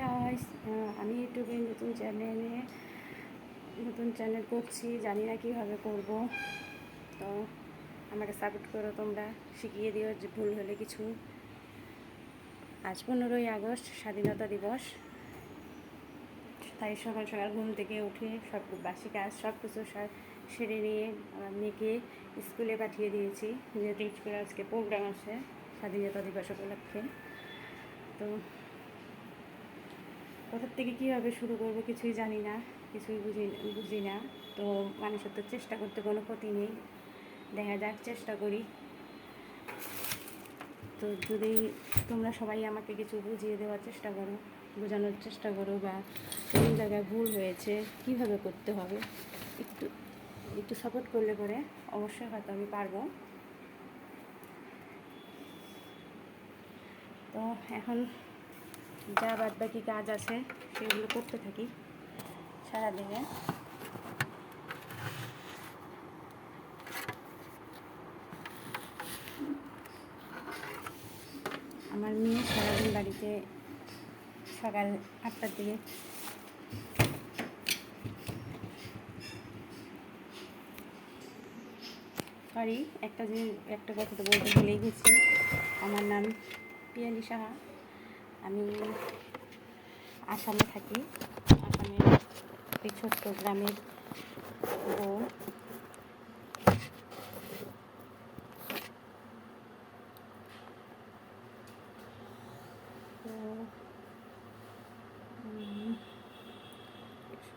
Guys, আমি ইউটিউবে নতুন চ্যানেল করছি, জানি না কীভাবে করব। তো আমাকে সাপোর্ট করো, তোমরা শিখিয়ে দিও যে ভুল হলে কিছু। আজ 15ই আগস্ট, স্বাধীনতা দিবস। তাই সকাল সকাল ঘুম থেকে উঠে সব বাসি কাজ সব কিছু সেরে নিয়ে আমার মেয়েকে স্কুলে পাঠিয়ে দিয়েছি, যেহেতু স্কুলে আজকে প্রোগ্রাম আছে স্বাধীনতা দিবস উপলক্ষে। তো কোথার থেকে কীভাবে শুরু করব কিছুই জানি না, কিছুই বুঝি না। তো মানুষের তো চেষ্টা করতে কোনো ক্ষতি নেই, দেখা যাক, চেষ্টা করি। তো যদি তোমরা সবাই আমাকে কিছু বুঝিয়ে দেওয়ার চেষ্টা করো, বোঝানোর চেষ্টা করো, বা কোন জায়গায় ভুল হয়েছে, কীভাবে করতে হবে, একটু একটু সাপোর্ট করলে পরে অবশ্যই হয়তো আমি পারবো। তো এখন যা বাদ বাকি কাজ আছে সেগুলো করতে থাকি সারাদিনে। আমার মেয়ে সারাদিন বাড়িতে সকাল 8টার দিকে একটা কথা তো বলতে ভুলেই গেছি। আমার নাম পিয়ালি সাহা, আমি আসামে থাকি। আসামের একটি ছোট্ট গ্রামের বউ।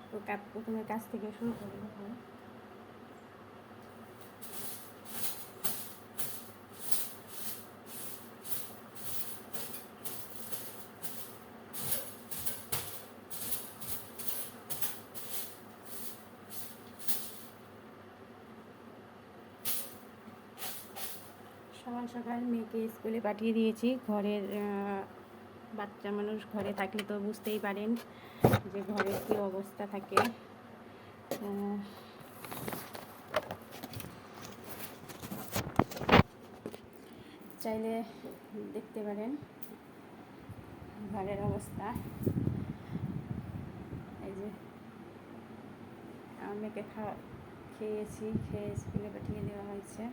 তো প্রথমে কাজ থেকে শুরু করবো। সকাল সকাল মেয়েকে স্কুলে পাঠিয়ে দিয়েছি। ঘরের বাচ্চা মানুষ ঘরে থাকলে তো বুঝতেই পারেন যে ঘরের কী অবস্থা থাকে। চাইলে দেখতে পারেন ঘরের অবস্থা। এই যে মেয়েকে খেয়ে স্কুলে পাঠিয়ে দেওয়া হয়েছে।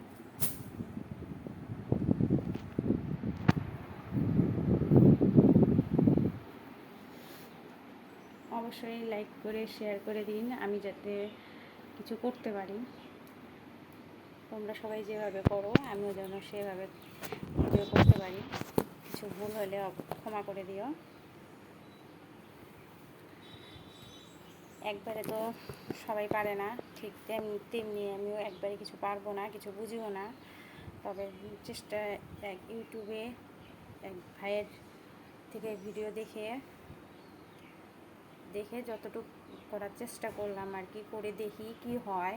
অবশ্যই লাইক করে শেয়ার করে দিন, আমি যাতে কিছু করতে পারি। তোমরা সবাই যেভাবে করো আমিও যেন সেভাবে ভিডিও করতে পারি। কিছু ভুল হলে ক্ষমা করে দিও। একবারে তো সবাই পারে না, ঠিক তেমনি আমিও একবারে কিছু পারবো না, কিছু বুঝিও না। তবে চেষ্টা ইউটিউবে এক ভাইয়ের থেকে ভিডিও দেখে যতটুকু করার চেষ্টা করলাম আর কি, করে দেখি কি হয়।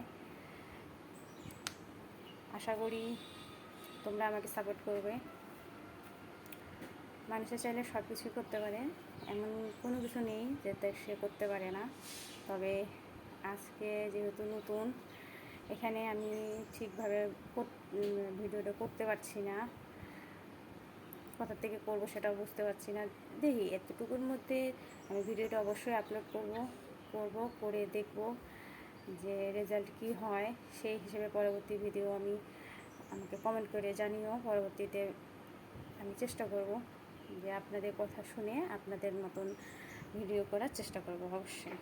আশা করি তোমরা আমাকে সাপোর্ট করবে। মানুষের চাইলে সব কিছুই করতে পারে, এমন কোনো কিছু নেই যেটা সে করতে পারে না। তবে আজকে যেহেতু নতুন, এখানে আমি ঠিকভাবে ভিডিওটা করতে পারছি না, কোথা থেকে করব সেটাও বুঝতে পারছি না। দেখি এতটুকুর মধ্যে আমি ভিডিওটা অবশ্যই আপলোড করে দেখব যে রেজাল্ট কি হয়। সেই হিসেবে পরবর্তী ভিডিও আমাকে কমেন্ট করে জানিও। পরবর্তীতে আমি চেষ্টা করব যে আপনাদের কথা শুনে আপনাদের মতন ভিডিও করার চেষ্টা করব অবশ্যই।